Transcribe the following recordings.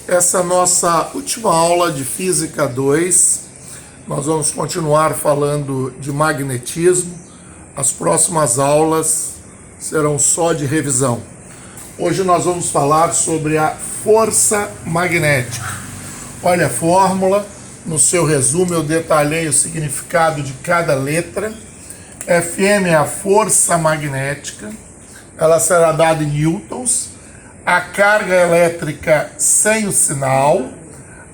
essa nossa última aula de Física 2. Nós vamos continuar falando de magnetismo. As próximas aulas serão só de revisão. Hoje nós vamos falar sobre a força magnética. Olha a fórmula, no seu resumo eu detalhei o significado de cada letra. Fm é a força magnética, ela será dada em newtons. A carga elétrica sem o sinal,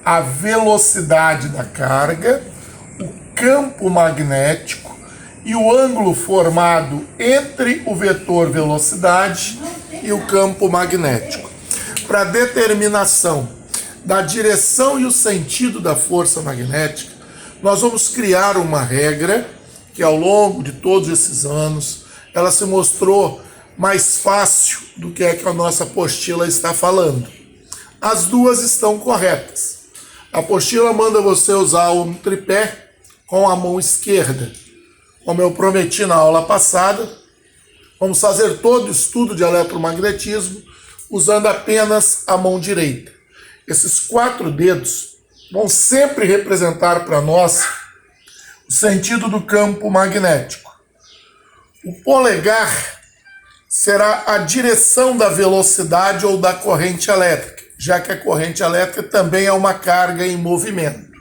a velocidade da carga, o campo magnético e o ângulo formado entre o vetor velocidade e o campo magnético. Para determinação da direção e o sentido da força magnética, nós vamos criar uma regra que ao longo de todos esses anos ela se mostrou mais fácil do que é que a nossa apostila está falando. As duas estão corretas. A apostila manda você usar um tripé com a mão esquerda. Como eu prometi na aula passada, vamos fazer todo o estudo de eletromagnetismo usando apenas a mão direita. Esses 4 dedos vão sempre representar para nós o sentido do campo magnético. O polegar será a direção da velocidade ou da corrente elétrica, já que a corrente elétrica também é uma carga em movimento.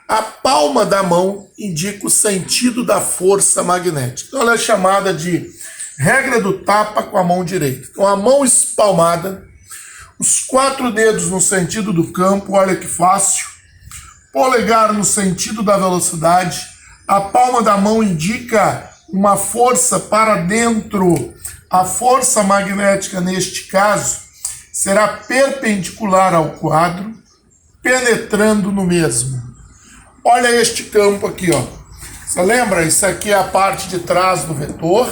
A palma da mão indica o sentido da força magnética. Então ela é chamada de regra do tapa com a mão direita. Então a mão espalmada, os 4 dedos no sentido do campo, olha que fácil. Polegar no sentido da velocidade. A palma da mão indica uma força para dentro. A força magnética, neste caso, será perpendicular ao quadro, penetrando no mesmo. Olha este campo aqui, ó. Você lembra? Isso aqui é a parte de trás do vetor.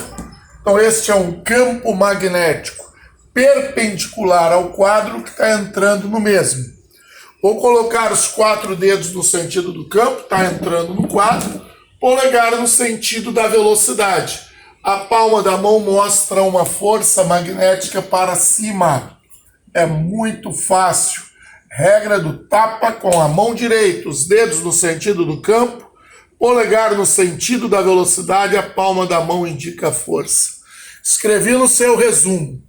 Então, este é um campo magnético perpendicular ao quadro que está entrando no mesmo. Vou colocar os 4 dedos no sentido do campo, está entrando no quadro. Polegar no sentido da velocidade. A palma da mão mostra uma força magnética para cima. É muito fácil. Regra do tapa com a mão direita, os dedos no sentido do campo, polegar no sentido da velocidade, a palma da mão indica a força. Escrevi no seu resumo.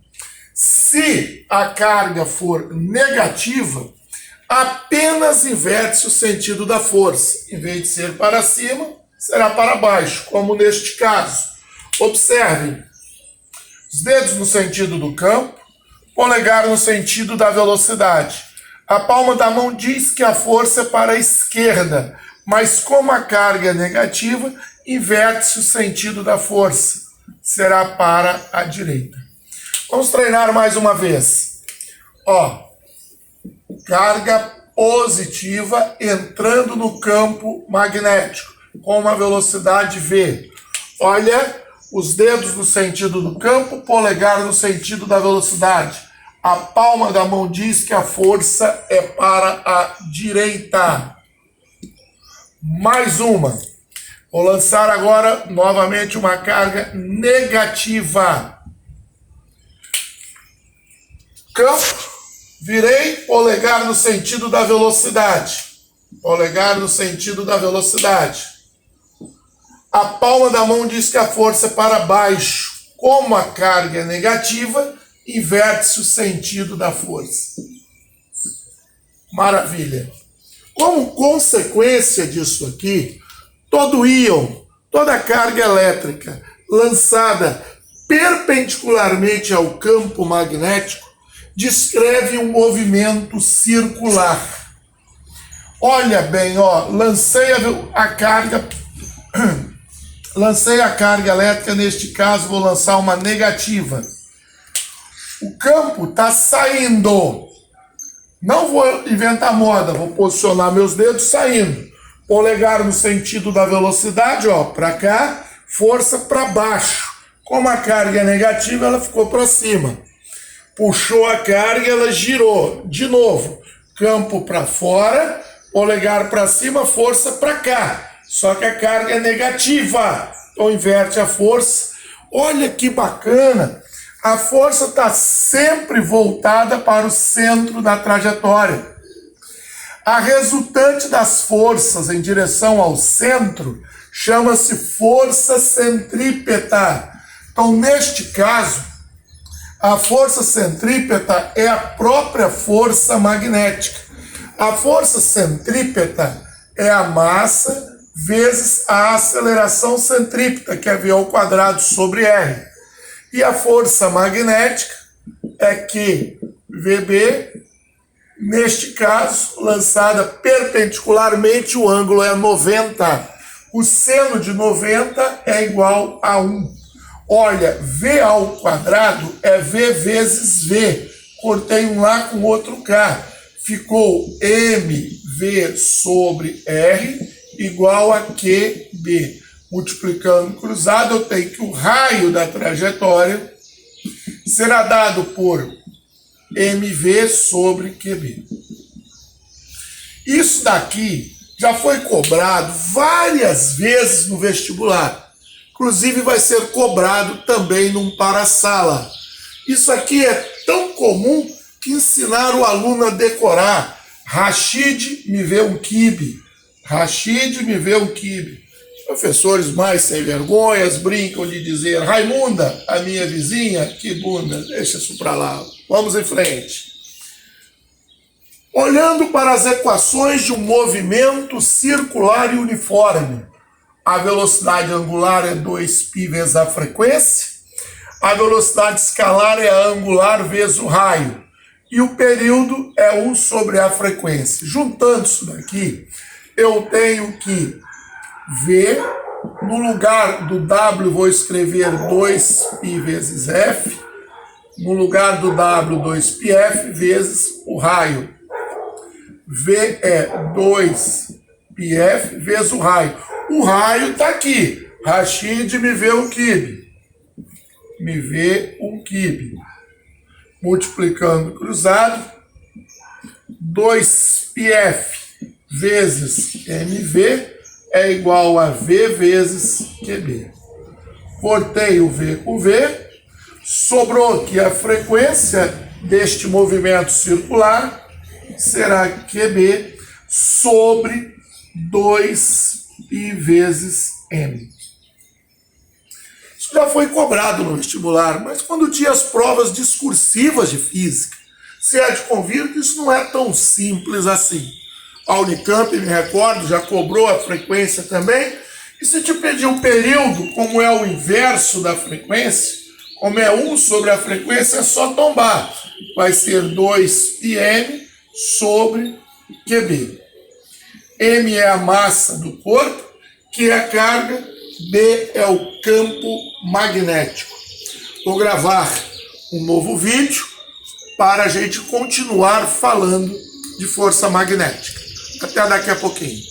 Se a carga for negativa, apenas inverte o sentido da força. Em vez de ser para cima, será para baixo, como neste caso. Observe, os dedos no sentido do campo, polegar no sentido da velocidade. A palma da mão diz que a força é para a esquerda, mas como a carga é negativa, inverte-se o sentido da força. Será para a direita. Vamos treinar mais uma vez. Ó, carga positiva entrando no campo magnético com uma velocidade V. Olha, os dedos no sentido do campo, polegar no sentido da velocidade. A palma da mão diz que a força é para a direita. Mais uma. Vou lançar agora novamente uma carga negativa. Campo, virei, polegar no sentido da velocidade. Polegar no sentido da velocidade. A palma da mão diz que a força é para baixo. Como a carga é negativa, inverte-se o sentido da força. Maravilha. Como consequência disso aqui, todo íon, toda carga elétrica lançada perpendicularmente ao campo magnético descreve um movimento circular. Olha bem, ó, lancei a carga elétrica, neste caso vou lançar uma negativa. O campo está saindo. Não vou inventar moda, vou posicionar meus dedos saindo. Polegar no sentido da velocidade, ó, para cá, força para baixo. Como a carga é negativa, ela ficou para cima. Puxou a carga, ela girou. De novo, campo para fora, polegar para cima, força para cá. Só que a carga é negativa, então inverte a força. Olha que bacana, a força está sempre voltada para o centro da trajetória. A resultante das forças em direção ao centro chama-se força centrípeta. Então, neste caso, a força centrípeta é a própria força magnética. A força centrípeta é a massa vezes a aceleração centrípeta, que é v² sobre r. E a força magnética é Q VB, neste caso, lançada perpendicularmente, o ângulo é 90. O seno de 90 é igual a 1. Olha, v² é v vezes v. Cortei um lá com outro k. Ficou mv sobre r igual a QB. Multiplicando cruzado, eu tenho que o raio da trajetória será dado por mv sobre QB. Isso daqui já foi cobrado várias vezes no vestibular. Inclusive vai ser cobrado também num para-sala. Isso aqui é tão comum que ensinaram o aluno a decorar. Rashid me vê um quibe. Rashid me vê um quibe. Professores mais sem vergonhas brincam de dizer: Raimunda, a minha vizinha, que bunda, deixa isso para lá. Vamos em frente. Olhando para as equações de um movimento circular e uniforme, a velocidade angular é 2π vezes a frequência, a velocidade escalar é a angular vezes o raio, e o período é 1 sobre a frequência. Juntando isso daqui, eu tenho que V, no lugar do W vou escrever 2π vezes F, no lugar do W 2πf vezes o raio. V é 2πf vezes o raio. O raio está aqui. Rashid me vê um quibe. Me vê um quibe. Multiplicando cruzado, 2πf vezes mv é igual a v vezes qb. Cortei o v com v, sobrou aqui a frequência deste movimento circular, será qb sobre 2π vezes m. Isso já foi cobrado no vestibular, mas quando tinha as provas discursivas de física, se há de convir que isso não é tão simples assim. A Unicamp, me recordo, já cobrou a frequência também. E se te pedir um período, como é o inverso da frequência, como é 1 sobre a frequência, é só tombar. Vai ser 2πm sobre QB. M é a massa do corpo, Q é a carga, B é o campo magnético. Vou gravar um novo vídeo para a gente continuar falando de força magnética. Até daqui a pouquinho.